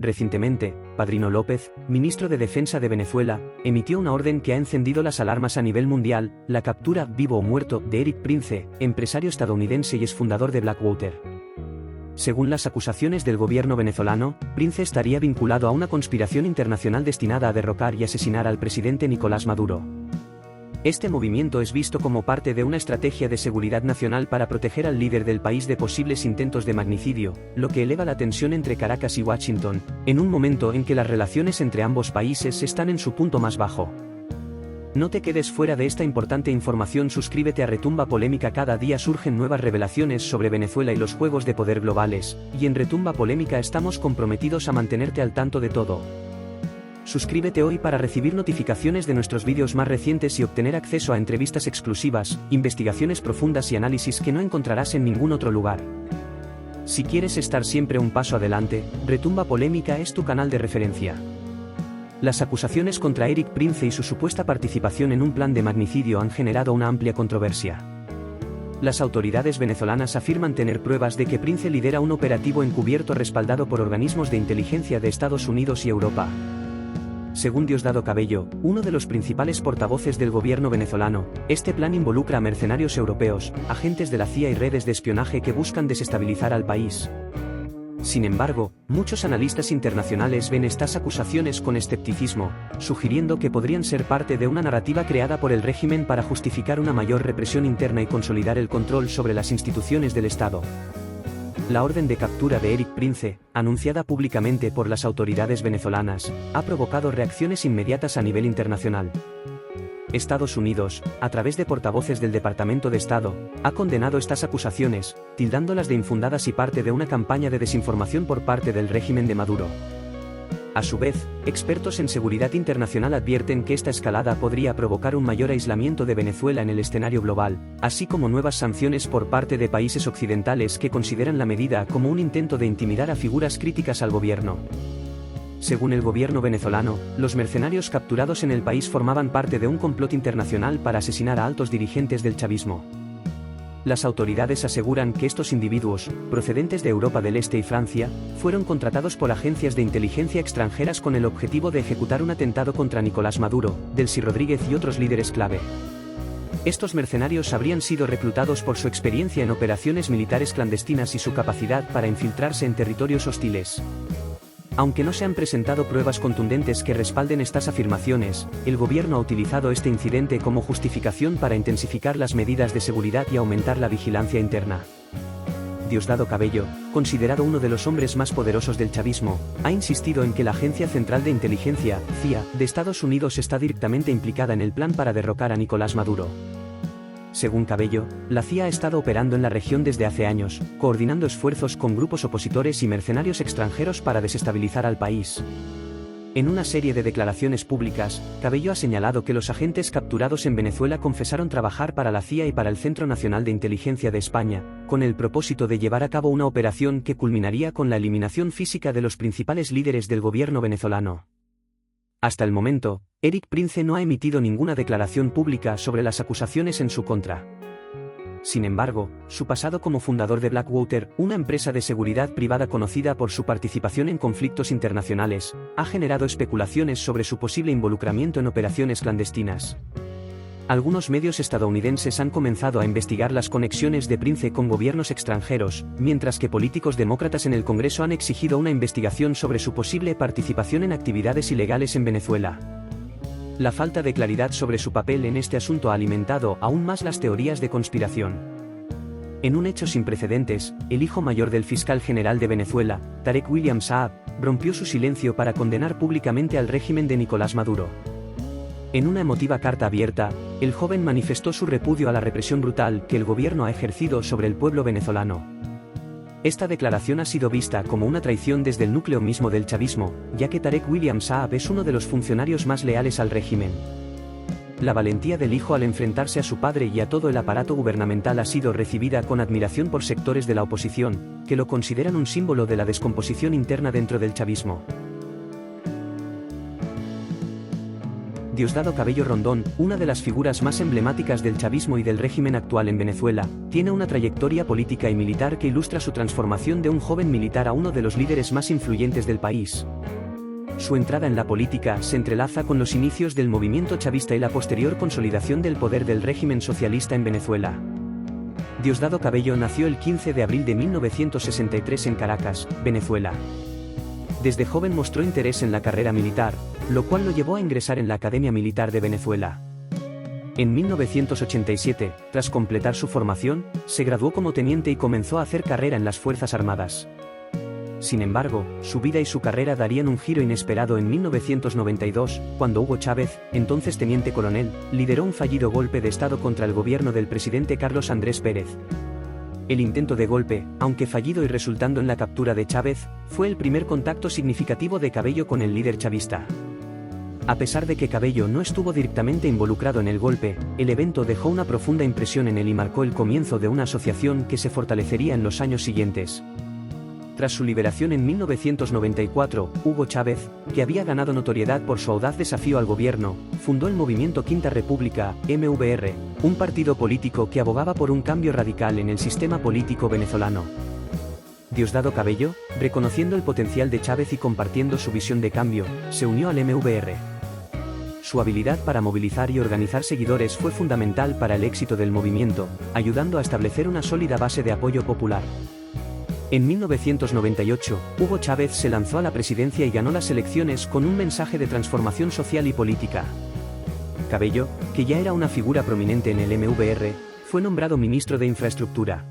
Recientemente, Padrino López, ministro de Defensa de Venezuela, emitió una orden que ha encendido las alarmas a nivel mundial: la captura, vivo o muerto, de Eric Prince, empresario estadounidense y exfundador de Blackwater. Según las acusaciones del gobierno venezolano, Prince estaría vinculado a una conspiración internacional destinada a derrocar y asesinar al presidente Nicolás Maduro. Este movimiento es visto como parte de una estrategia de seguridad nacional para proteger al líder del país de posibles intentos de magnicidio, lo que eleva la tensión entre Caracas y Washington, en un momento en que las relaciones entre ambos países están en su punto más bajo. No te quedes fuera de esta importante información. Suscríbete a Retumba Polémica. Cada día surgen nuevas revelaciones sobre Venezuela y los juegos de poder globales, y en Retumba Polémica estamos comprometidos a mantenerte al tanto de todo. Suscríbete hoy para recibir notificaciones de nuestros vídeos más recientes y obtener acceso a entrevistas exclusivas, investigaciones profundas y análisis que no encontrarás en ningún otro lugar. Si quieres estar siempre un paso adelante, Retumba Polémica es tu canal de referencia. Las acusaciones contra Eric Prince y su supuesta participación en un plan de magnicidio han generado una amplia controversia. Las autoridades venezolanas afirman tener pruebas de que Prince lidera un operativo encubierto respaldado por organismos de inteligencia de Estados Unidos y Europa. Según Diosdado Cabello, uno de los principales portavoces del gobierno venezolano, este plan involucra a mercenarios europeos, agentes de la CIA y redes de espionaje que buscan desestabilizar al país. Sin embargo, muchos analistas internacionales ven estas acusaciones con escepticismo, sugiriendo que podrían ser parte de una narrativa creada por el régimen para justificar una mayor represión interna y consolidar el control sobre las instituciones del Estado. La orden de captura de Eric Prince, anunciada públicamente por las autoridades venezolanas, ha provocado reacciones inmediatas a nivel internacional. Estados Unidos, a través de portavoces del Departamento de Estado, ha condenado estas acusaciones, tildándolas de infundadas y parte de una campaña de desinformación por parte del régimen de Maduro. A su vez, expertos en seguridad internacional advierten que esta escalada podría provocar un mayor aislamiento de Venezuela en el escenario global, así como nuevas sanciones por parte de países occidentales que consideran la medida como un intento de intimidar a figuras críticas al gobierno. Según el gobierno venezolano, los mercenarios capturados en el país formaban parte de un complot internacional para asesinar a altos dirigentes del chavismo. Las autoridades aseguran que estos individuos, procedentes de Europa del Este y Francia, fueron contratados por agencias de inteligencia extranjeras con el objetivo de ejecutar un atentado contra Nicolás Maduro, Delcy Rodríguez y otros líderes clave. Estos mercenarios habrían sido reclutados por su experiencia en operaciones militares clandestinas y su capacidad para infiltrarse en territorios hostiles. Aunque no se han presentado pruebas contundentes que respalden estas afirmaciones, el gobierno ha utilizado este incidente como justificación para intensificar las medidas de seguridad y aumentar la vigilancia interna. Diosdado Cabello, considerado uno de los hombres más poderosos del chavismo, ha insistido en que la Agencia Central de Inteligencia, CIA, de Estados Unidos está directamente implicada en el plan para derrocar a Nicolás Maduro. Según Cabello, la CIA ha estado operando en la región desde hace años, coordinando esfuerzos con grupos opositores y mercenarios extranjeros para desestabilizar al país. En una serie de declaraciones públicas, Cabello ha señalado que los agentes capturados en Venezuela confesaron trabajar para la CIA y para el Centro Nacional de Inteligencia de España, con el propósito de llevar a cabo una operación que culminaría con la eliminación física de los principales líderes del gobierno venezolano. Hasta el momento, Eric Prince no ha emitido ninguna declaración pública sobre las acusaciones en su contra. Sin embargo, su pasado como fundador de Blackwater, una empresa de seguridad privada conocida por su participación en conflictos internacionales, ha generado especulaciones sobre su posible involucramiento en operaciones clandestinas. Algunos medios estadounidenses han comenzado a investigar las conexiones de Prince con gobiernos extranjeros, mientras que políticos demócratas en el Congreso han exigido una investigación sobre su posible participación en actividades ilegales en Venezuela. La falta de claridad sobre su papel en este asunto ha alimentado aún más las teorías de conspiración. En un hecho sin precedentes, el hijo mayor del fiscal general de Venezuela, Tarek William Saab, rompió su silencio para condenar públicamente al régimen de Nicolás Maduro. En una emotiva carta abierta, el joven manifestó su repudio a la represión brutal que el gobierno ha ejercido sobre el pueblo venezolano. Esta declaración ha sido vista como una traición desde el núcleo mismo del chavismo, ya que Tarek William Saab es uno de los funcionarios más leales al régimen. La valentía del hijo al enfrentarse a su padre y a todo el aparato gubernamental ha sido recibida con admiración por sectores de la oposición, que lo consideran un símbolo de la descomposición interna dentro del chavismo. Diosdado Cabello Rondón, una de las figuras más emblemáticas del chavismo y del régimen actual en Venezuela, tiene una trayectoria política y militar que ilustra su transformación de un joven militar a uno de los líderes más influyentes del país. Su entrada en la política se entrelaza con los inicios del movimiento chavista y la posterior consolidación del poder del régimen socialista en Venezuela. Diosdado Cabello nació el 15 de abril de 1963 en Caracas, Venezuela. Desde joven mostró interés en la carrera militar, lo cual lo llevó a ingresar en la Academia Militar de Venezuela. En 1987, tras completar su formación, se graduó como teniente y comenzó a hacer carrera en las Fuerzas Armadas. Sin embargo, su vida y su carrera darían un giro inesperado en 1992, cuando Hugo Chávez, entonces teniente coronel, lideró un fallido golpe de Estado contra el gobierno del presidente Carlos Andrés Pérez. El intento de golpe, aunque fallido y resultando en la captura de Chávez, fue el primer contacto significativo de Cabello con el líder chavista. A pesar de que Cabello no estuvo directamente involucrado en el golpe, el evento dejó una profunda impresión en él y marcó el comienzo de una asociación que se fortalecería en los años siguientes. Tras su liberación en 1994, Hugo Chávez, que había ganado notoriedad por su audaz desafío al gobierno, fundó el movimiento Quinta República, MVR, un partido político que abogaba por un cambio radical en el sistema político venezolano. Diosdado Cabello, reconociendo el potencial de Chávez y compartiendo su visión de cambio, se unió al MVR. Su habilidad para movilizar y organizar seguidores fue fundamental para el éxito del movimiento, ayudando a establecer una sólida base de apoyo popular. En 1998, Hugo Chávez se lanzó a la presidencia y ganó las elecciones con un mensaje de transformación social y política. Cabello, que ya era una figura prominente en el MVR, fue nombrado ministro de Infraestructura.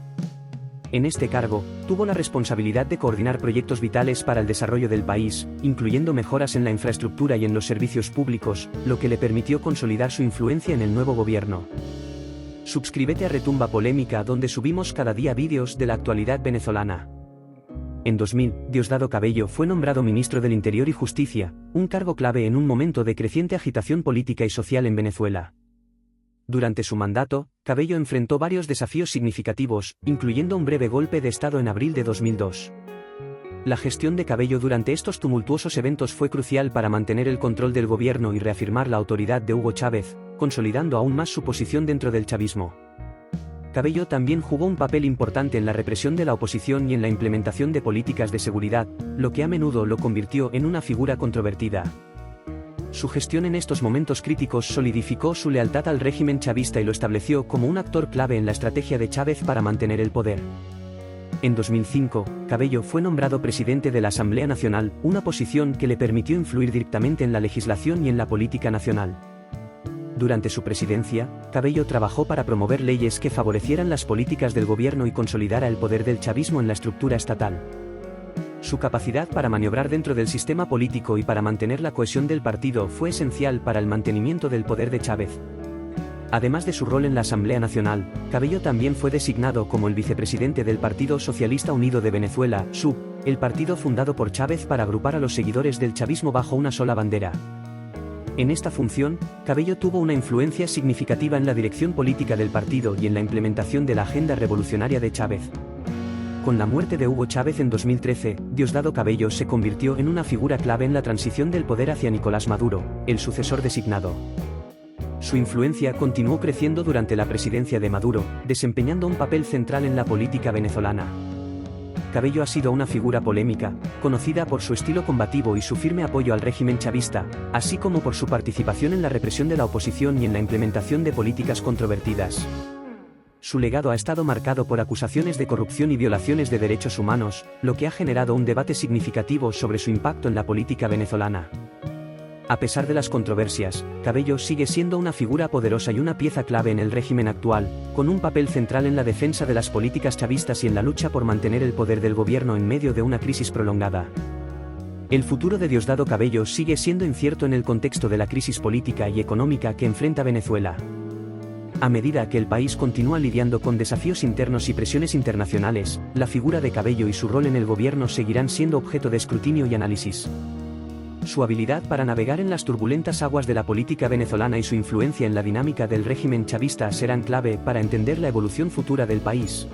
En este cargo, tuvo la responsabilidad de coordinar proyectos vitales para el desarrollo del país, incluyendo mejoras en la infraestructura y en los servicios públicos, lo que le permitió consolidar su influencia en el nuevo gobierno. Suscríbete a Retumba Polémica, donde subimos cada día vídeos de la actualidad venezolana. En 2000, Diosdado Cabello fue nombrado ministro del Interior y Justicia, un cargo clave en un momento de creciente agitación política y social en Venezuela. Durante su mandato, Cabello enfrentó varios desafíos significativos, incluyendo un breve golpe de Estado en abril de 2002. La gestión de Cabello durante estos tumultuosos eventos fue crucial para mantener el control del gobierno y reafirmar la autoridad de Hugo Chávez, consolidando aún más su posición dentro del chavismo. Cabello también jugó un papel importante en la represión de la oposición y en la implementación de políticas de seguridad, lo que a menudo lo convirtió en una figura controvertida. Su gestión en estos momentos críticos solidificó su lealtad al régimen chavista y lo estableció como un actor clave en la estrategia de Chávez para mantener el poder. En 2005, Cabello fue nombrado presidente de la Asamblea Nacional, una posición que le permitió influir directamente en la legislación y en la política nacional. Durante su presidencia, Cabello trabajó para promover leyes que favorecieran las políticas del gobierno y consolidara el poder del chavismo en la estructura estatal. Su capacidad para maniobrar dentro del sistema político y para mantener la cohesión del partido fue esencial para el mantenimiento del poder de Chávez. Además de su rol en la Asamblea Nacional, Cabello también fue designado como el vicepresidente del Partido Socialista Unido de Venezuela, SUV, el partido fundado por Chávez para agrupar a los seguidores del chavismo bajo una sola bandera. En esta función, Cabello tuvo una influencia significativa en la dirección política del partido y en la implementación de la agenda revolucionaria de Chávez. Con la muerte de Hugo Chávez en 2013, Diosdado Cabello se convirtió en una figura clave en la transición del poder hacia Nicolás Maduro, el sucesor designado. Su influencia continuó creciendo durante la presidencia de Maduro, desempeñando un papel central en la política venezolana. Cabello ha sido una figura polémica, conocida por su estilo combativo y su firme apoyo al régimen chavista, así como por su participación en la represión de la oposición y en la implementación de políticas controvertidas. Su legado ha estado marcado por acusaciones de corrupción y violaciones de derechos humanos, lo que ha generado un debate significativo sobre su impacto en la política venezolana. A pesar de las controversias, Cabello sigue siendo una figura poderosa y una pieza clave en el régimen actual, con un papel central en la defensa de las políticas chavistas y en la lucha por mantener el poder del gobierno en medio de una crisis prolongada. El futuro de Diosdado Cabello sigue siendo incierto en el contexto de la crisis política y económica que enfrenta Venezuela. A medida que el país continúa lidiando con desafíos internos y presiones internacionales, la figura de Cabello y su rol en el gobierno seguirán siendo objeto de escrutinio y análisis. Su habilidad para navegar en las turbulentas aguas de la política venezolana y su influencia en la dinámica del régimen chavista serán clave para entender la evolución futura del país.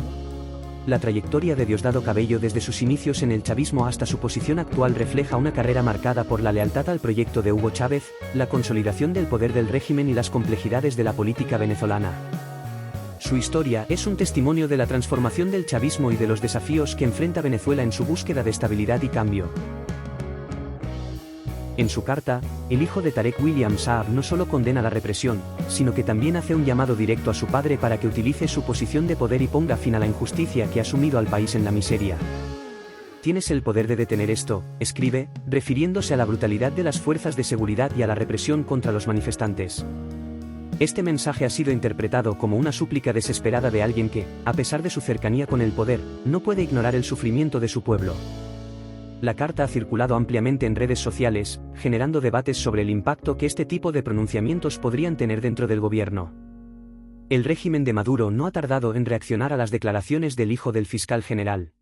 La trayectoria de Diosdado Cabello desde sus inicios en el chavismo hasta su posición actual refleja una carrera marcada por la lealtad al proyecto de Hugo Chávez, la consolidación del poder del régimen y las complejidades de la política venezolana. Su historia es un testimonio de la transformación del chavismo y de los desafíos que enfrenta Venezuela en su búsqueda de estabilidad y cambio. En su carta, el hijo de Tarek William Saab no solo condena la represión, sino que también hace un llamado directo a su padre para que utilice su posición de poder y ponga fin a la injusticia que ha sumido al país en la miseria. Tienes el poder de detener esto, escribe, refiriéndose a la brutalidad de las fuerzas de seguridad y a la represión contra los manifestantes. Este mensaje ha sido interpretado como una súplica desesperada de alguien que, a pesar de su cercanía con el poder, no puede ignorar el sufrimiento de su pueblo. La carta ha circulado ampliamente en redes sociales, generando debates sobre el impacto que este tipo de pronunciamientos podrían tener dentro del gobierno. El régimen de Maduro no ha tardado en reaccionar a las declaraciones del hijo del fiscal general.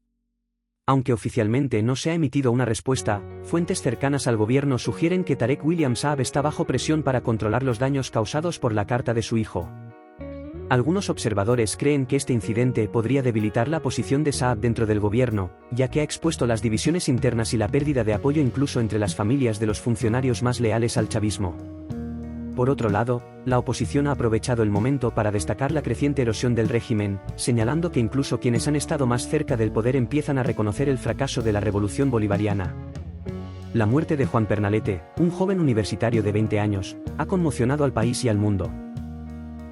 Aunque oficialmente no se ha emitido una respuesta, fuentes cercanas al gobierno sugieren que Tarek William Saab está bajo presión para controlar los daños causados por la carta de su hijo. Algunos observadores creen que este incidente podría debilitar la posición de Saab dentro del gobierno, ya que ha expuesto las divisiones internas y la pérdida de apoyo incluso entre las familias de los funcionarios más leales al chavismo. Por otro lado, la oposición ha aprovechado el momento para destacar la creciente erosión del régimen, señalando que incluso quienes han estado más cerca del poder empiezan a reconocer el fracaso de la revolución bolivariana. La muerte de Juan Pernalete, un joven universitario de 20 años, ha conmocionado al país y al mundo.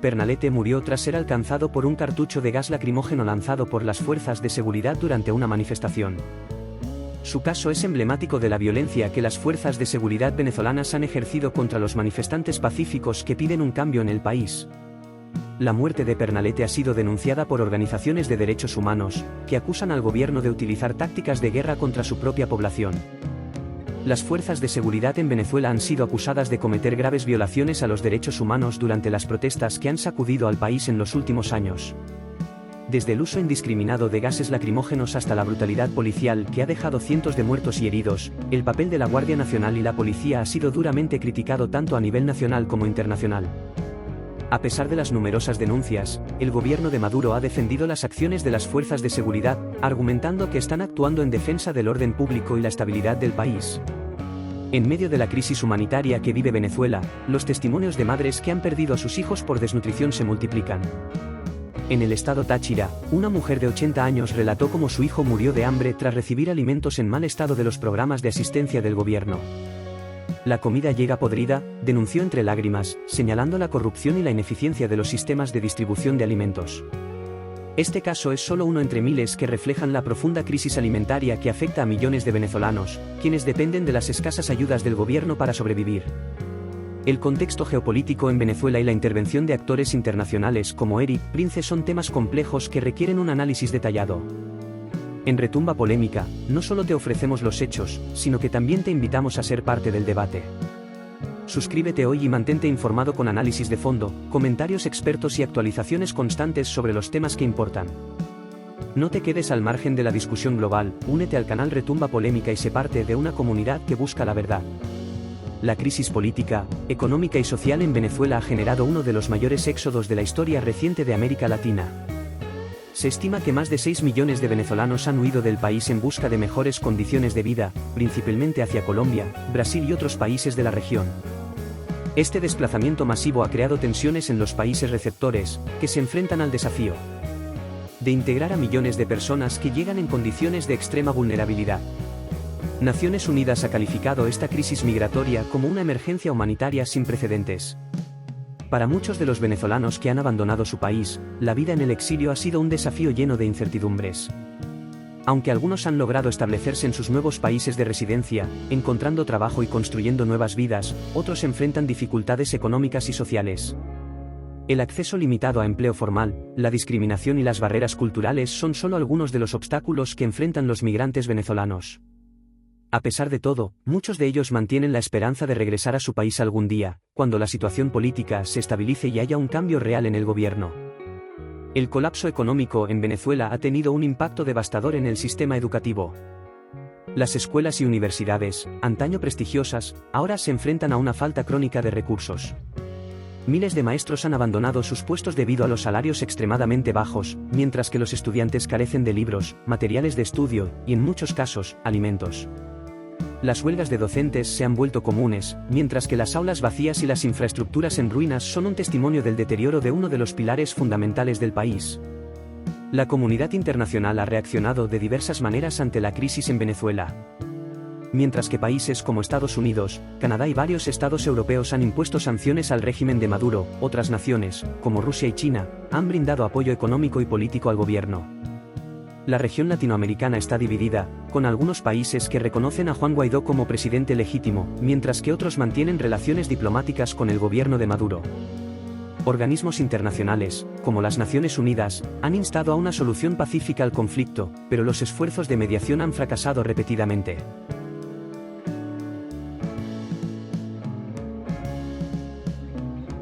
Pernalete murió tras ser alcanzado por un cartucho de gas lacrimógeno lanzado por las fuerzas de seguridad durante una manifestación. Su caso es emblemático de la violencia que las fuerzas de seguridad venezolanas han ejercido contra los manifestantes pacíficos que piden un cambio en el país. La muerte de Pernalete ha sido denunciada por organizaciones de derechos humanos, que acusan al gobierno de utilizar tácticas de guerra contra su propia población. Las fuerzas de seguridad en Venezuela han sido acusadas de cometer graves violaciones a los derechos humanos durante las protestas que han sacudido al país en los últimos años. Desde el uso indiscriminado de gases lacrimógenos hasta la brutalidad policial que ha dejado cientos de muertos y heridos, el papel de la Guardia Nacional y la policía ha sido duramente criticado tanto a nivel nacional como internacional. A pesar de las numerosas denuncias, el gobierno de Maduro ha defendido las acciones de las fuerzas de seguridad, argumentando que están actuando en defensa del orden público y la estabilidad del país. En medio de la crisis humanitaria que vive Venezuela, los testimonios de madres que han perdido a sus hijos por desnutrición se multiplican. En el estado Táchira, una mujer de 80 años relató cómo su hijo murió de hambre tras recibir alimentos en mal estado de los programas de asistencia del gobierno. La comida llega podrida, denunció entre lágrimas, señalando la corrupción y la ineficiencia de los sistemas de distribución de alimentos. Este caso es solo uno entre miles que reflejan la profunda crisis alimentaria que afecta a millones de venezolanos, quienes dependen de las escasas ayudas del gobierno para sobrevivir. El contexto geopolítico en Venezuela y la intervención de actores internacionales como Eric Prince son temas complejos que requieren un análisis detallado. En Retumba Polémica, no solo te ofrecemos los hechos, sino que también te invitamos a ser parte del debate. Suscríbete hoy y mantente informado con análisis de fondo, comentarios expertos y actualizaciones constantes sobre los temas que importan. No te quedes al margen de la discusión global, únete al canal Retumba Polémica y sé parte de una comunidad que busca la verdad. La crisis política, económica y social en Venezuela ha generado uno de los mayores éxodos de la historia reciente de América Latina. Se estima que más de 6 millones de venezolanos han huido del país en busca de mejores condiciones de vida, principalmente hacia Colombia, Brasil y otros países de la región. Este desplazamiento masivo ha creado tensiones en los países receptores, que se enfrentan al desafío de integrar a millones de personas que llegan en condiciones de extrema vulnerabilidad. Naciones Unidas ha calificado esta crisis migratoria como una emergencia humanitaria sin precedentes. Para muchos de los venezolanos que han abandonado su país, la vida en el exilio ha sido un desafío lleno de incertidumbres. Aunque algunos han logrado establecerse en sus nuevos países de residencia, encontrando trabajo y construyendo nuevas vidas, otros enfrentan dificultades económicas y sociales. El acceso limitado a empleo formal, la discriminación y las barreras culturales son solo algunos de los obstáculos que enfrentan los migrantes venezolanos. A pesar de todo, muchos de ellos mantienen la esperanza de regresar a su país algún día, cuando la situación política se estabilice y haya un cambio real en el gobierno. El colapso económico en Venezuela ha tenido un impacto devastador en el sistema educativo. Las escuelas y universidades, antaño prestigiosas, ahora se enfrentan a una falta crónica de recursos. Miles de maestros han abandonado sus puestos debido a los salarios extremadamente bajos, mientras que los estudiantes carecen de libros, materiales de estudio, y en muchos casos, alimentos. Las huelgas de docentes se han vuelto comunes, mientras que las aulas vacías y las infraestructuras en ruinas son un testimonio del deterioro de uno de los pilares fundamentales del país. La comunidad internacional ha reaccionado de diversas maneras ante la crisis en Venezuela. mientras que países como Estados Unidos, Canadá y varios estados europeos han impuesto sanciones al régimen de Maduro. Otras naciones, como Rusia y China, han brindado apoyo económico y político al gobierno. La región latinoamericana está dividida, con algunos países que reconocen a Juan Guaidó como presidente legítimo, mientras que otros mantienen relaciones diplomáticas con el gobierno de Maduro. Organismos internacionales, como las Naciones Unidas, han instado a una solución pacífica al conflicto, pero los esfuerzos de mediación han fracasado repetidamente.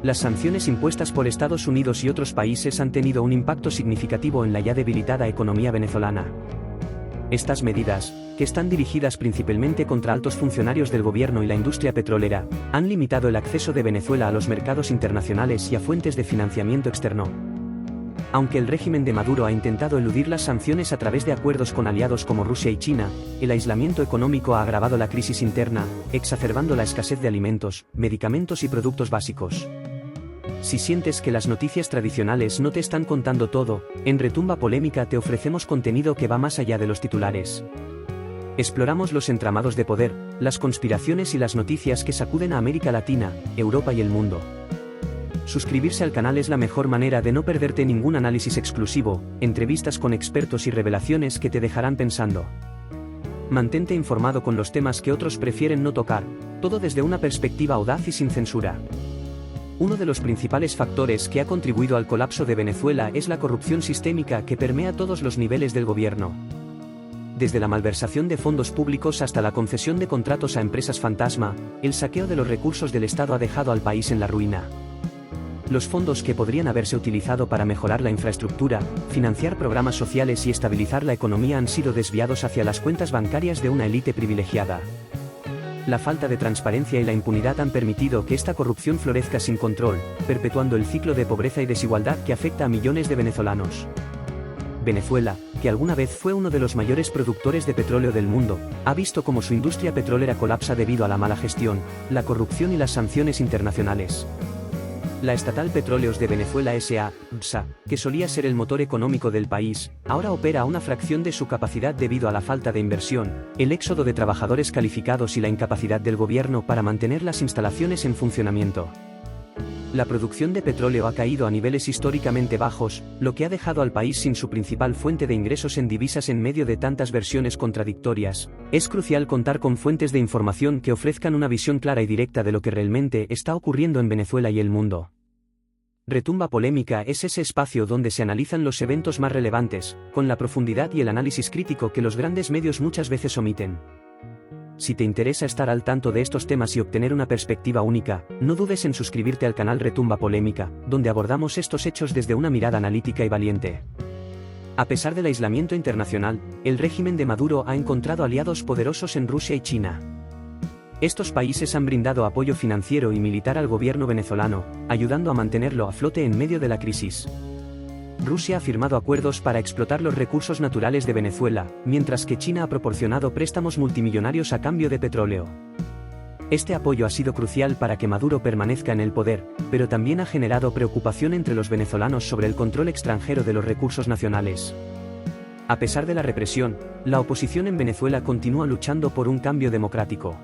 Las sanciones impuestas por Estados Unidos y otros países han tenido un impacto significativo en la ya debilitada economía venezolana. Estas medidas, que están dirigidas principalmente contra altos funcionarios del gobierno y la industria petrolera, han limitado el acceso de Venezuela a los mercados internacionales y a fuentes de financiamiento externo. Aunque el régimen de Maduro ha intentado eludir las sanciones a través de acuerdos con aliados como Rusia y China, el aislamiento económico ha agravado la crisis interna, exacerbando la escasez de alimentos, medicamentos y productos básicos. Si sientes que las noticias tradicionales no te están contando todo, en Retumba Polémica te ofrecemos contenido que va más allá de los titulares. Exploramos los entramados de poder, las conspiraciones y las noticias que sacuden a América Latina, Europa y el mundo. Suscribirse al canal es la mejor manera de no perderte ningún análisis exclusivo, entrevistas con expertos y revelaciones que te dejarán pensando. Mantente informado con los temas que otros prefieren no tocar, todo desde una perspectiva audaz y sin censura. Uno de los principales factores que ha contribuido al colapso de Venezuela es la corrupción sistémica que permea todos los niveles del gobierno. Desde la malversación de fondos públicos hasta la concesión de contratos a empresas fantasma, el saqueo de los recursos del Estado ha dejado al país en la ruina. Los fondos que podrían haberse utilizado para mejorar la infraestructura, financiar programas sociales y estabilizar la economía han sido desviados hacia las cuentas bancarias de una élite privilegiada. La falta de transparencia y la impunidad han permitido que esta corrupción florezca sin control, perpetuando el ciclo de pobreza y desigualdad que afecta a millones de venezolanos. Venezuela, que alguna vez fue uno de los mayores productores de petróleo del mundo, ha visto cómo su industria petrolera colapsa debido a la mala gestión, la corrupción y las sanciones internacionales. La estatal Petróleos de Venezuela S.A., PDVSA, que solía ser el motor económico del país, ahora opera a una fracción de su capacidad debido a la falta de inversión, el éxodo de trabajadores calificados y la incapacidad del gobierno para mantener las instalaciones en funcionamiento. La producción de petróleo ha caído a niveles históricamente bajos, lo que ha dejado al país sin su principal fuente de ingresos en divisas en medio de tantas versiones contradictorias. Es crucial contar con fuentes de información que ofrezcan una visión clara y directa de lo que realmente está ocurriendo en Venezuela y el mundo. Retumba Polémica es ese espacio donde se analizan los eventos más relevantes, con la profundidad y el análisis crítico que los grandes medios muchas veces omiten. Si te interesa estar al tanto de estos temas y obtener una perspectiva única, no dudes en suscribirte al canal Retumba Polémica, donde abordamos estos hechos desde una mirada analítica y valiente. A pesar del aislamiento internacional, el régimen de Maduro ha encontrado aliados poderosos en Rusia y China. Estos países han brindado apoyo financiero y militar al gobierno venezolano, ayudando a mantenerlo a flote en medio de la crisis. Rusia ha firmado acuerdos para explotar los recursos naturales de Venezuela, mientras que China ha proporcionado préstamos multimillonarios a cambio de petróleo. Este apoyo ha sido crucial para que Maduro permanezca en el poder, pero también ha generado preocupación entre los venezolanos sobre el control extranjero de los recursos nacionales. A pesar de la represión, la oposición en Venezuela continúa luchando por un cambio democrático.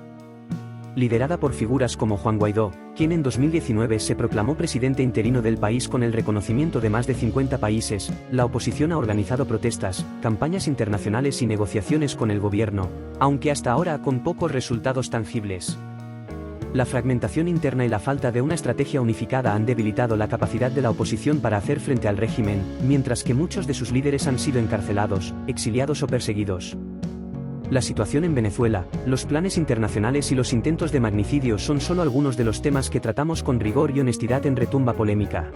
Liderada por figuras como Juan Guaidó, quien en 2019 se proclamó presidente interino del país con el reconocimiento de más de 50 países, la oposición ha organizado protestas, campañas internacionales y negociaciones con el gobierno, aunque hasta ahora con pocos resultados tangibles. La fragmentación interna y la falta de una estrategia unificada han debilitado la capacidad de la oposición para hacer frente al régimen, mientras que muchos de sus líderes han sido encarcelados, exiliados o perseguidos. La situación en Venezuela, los planes internacionales y los intentos de magnicidio son solo algunos de los temas que tratamos con rigor y honestidad en Retumba Polémica.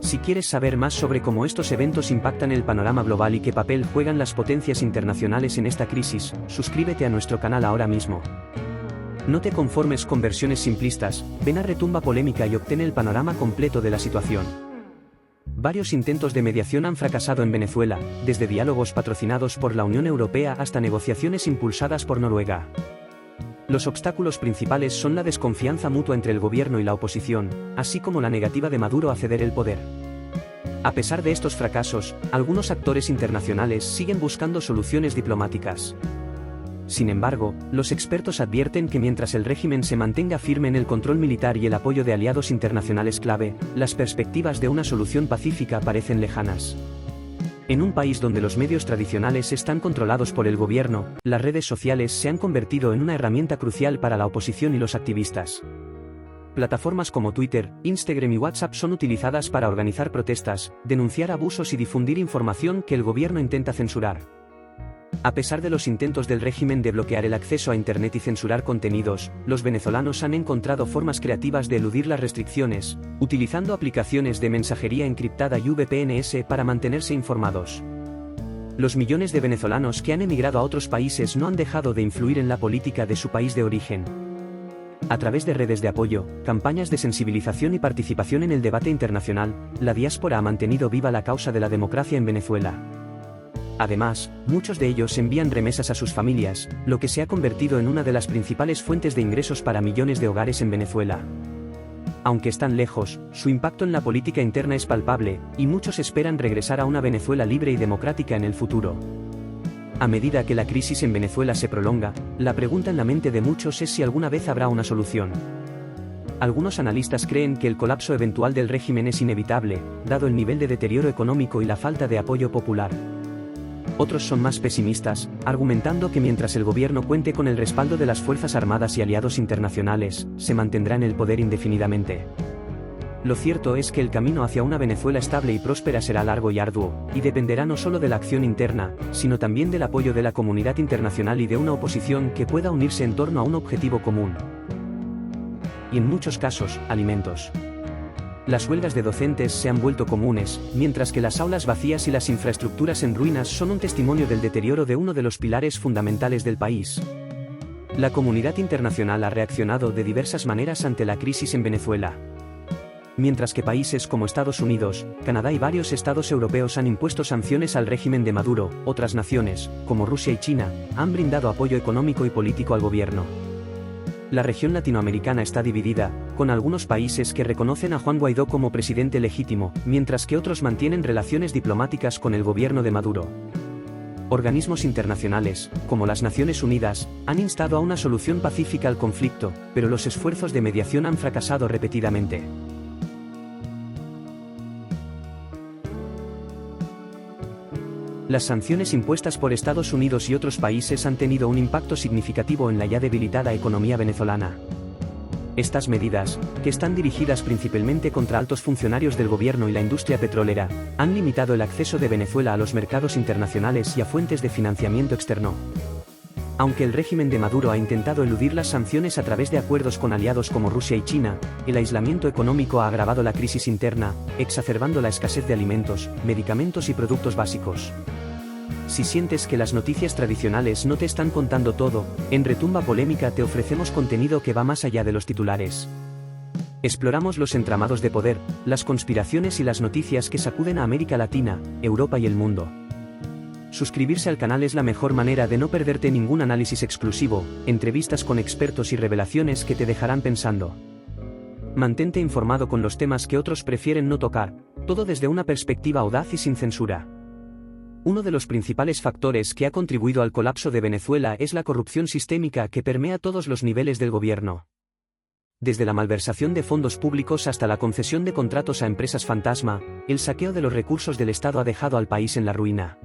Si quieres saber más sobre cómo estos eventos impactan el panorama global y qué papel juegan las potencias internacionales en esta crisis, suscríbete a nuestro canal ahora mismo. No te conformes con versiones simplistas, ven a Retumba Polémica y obtén el panorama completo de la situación. Varios intentos de mediación han fracasado en Venezuela, desde diálogos patrocinados por la Unión Europea hasta negociaciones impulsadas por Noruega. Los obstáculos principales son la desconfianza mutua entre el gobierno y la oposición, así como la negativa de Maduro a ceder el poder. A pesar de estos fracasos, algunos actores internacionales siguen buscando soluciones diplomáticas. Sin embargo, los expertos advierten que mientras el régimen se mantenga firme en el control militar y el apoyo de aliados internacionales clave, las perspectivas de una solución pacífica parecen lejanas. En un país donde los medios tradicionales están controlados por el gobierno, las redes sociales se han convertido en una herramienta crucial para la oposición y los activistas. Plataformas como Twitter, Instagram y WhatsApp son utilizadas para organizar protestas, denunciar abusos y difundir información que el gobierno intenta censurar. A pesar de los intentos del régimen de bloquear el acceso a Internet y censurar contenidos, los venezolanos han encontrado formas creativas de eludir las restricciones, utilizando aplicaciones de mensajería encriptada y VPNs para mantenerse informados. Los millones de venezolanos que han emigrado a otros países no han dejado de influir en la política de su país de origen. A través de redes de apoyo, campañas de sensibilización y participación en el debate internacional, la diáspora ha mantenido viva la causa de la democracia en Venezuela. Además, muchos de ellos envían remesas a sus familias, lo que se ha convertido en una de las principales fuentes de ingresos para millones de hogares en Venezuela. Aunque están lejos, su impacto en la política interna es palpable, y muchos esperan regresar a una Venezuela libre y democrática en el futuro. A medida que la crisis en Venezuela se prolonga, la pregunta en la mente de muchos es si alguna vez habrá una solución. Algunos analistas creen que el colapso eventual del régimen es inevitable, dado el nivel de deterioro económico y la falta de apoyo popular. Otros son más pesimistas, argumentando que mientras el gobierno cuente con el respaldo de las Fuerzas Armadas y aliados internacionales, se mantendrá en el poder indefinidamente. Lo cierto es que el camino hacia una Venezuela estable y próspera será largo y arduo, y dependerá no solo de la acción interna, sino también del apoyo de la comunidad internacional y de una oposición que pueda unirse en torno a un objetivo común. Y en muchos casos, alimentos. Las huelgas de docentes se han vuelto comunes, mientras que las aulas vacías y las infraestructuras en ruinas son un testimonio del deterioro de uno de los pilares fundamentales del país. La comunidad internacional ha reaccionado de diversas maneras ante la crisis en Venezuela. Mientras que países como Estados Unidos, Canadá y varios estados europeos han impuesto sanciones al régimen de Maduro, otras naciones, como Rusia y China, han brindado apoyo económico y político al gobierno. La región latinoamericana está dividida, con algunos países que reconocen a Juan Guaidó como presidente legítimo, mientras que otros mantienen relaciones diplomáticas con el gobierno de Maduro. Organismos internacionales, como las Naciones Unidas, han instado a una solución pacífica al conflicto, pero los esfuerzos de mediación han fracasado repetidamente. Las sanciones impuestas por Estados Unidos y otros países han tenido un impacto significativo en la ya debilitada economía venezolana. Estas medidas, que están dirigidas principalmente contra altos funcionarios del gobierno y la industria petrolera, han limitado el acceso de Venezuela a los mercados internacionales y a fuentes de financiamiento externo. Aunque el régimen de Maduro ha intentado eludir las sanciones a través de acuerdos con aliados como Rusia y China, el aislamiento económico ha agravado la crisis interna, exacerbando la escasez de alimentos, medicamentos y productos básicos. Si sientes que las noticias tradicionales no te están contando todo, en Retumba Polémica te ofrecemos contenido que va más allá de los titulares. Exploramos los entramados de poder, las conspiraciones y las noticias que sacuden a América Latina, Europa y el mundo. Suscribirse al canal es la mejor manera de no perderte ningún análisis exclusivo, entrevistas con expertos y revelaciones que te dejarán pensando. Mantente informado con los temas que otros prefieren no tocar, todo desde una perspectiva audaz y sin censura. Uno de los principales factores que ha contribuido al colapso de Venezuela es la corrupción sistémica que permea todos los niveles del gobierno. Desde la malversación de fondos públicos hasta la concesión de contratos a empresas fantasma, el saqueo de los recursos del Estado ha dejado al país en la ruina.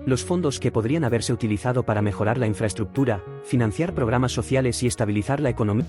Los fondos que podrían haberse utilizado para mejorar la infraestructura, financiar programas sociales y estabilizar la economía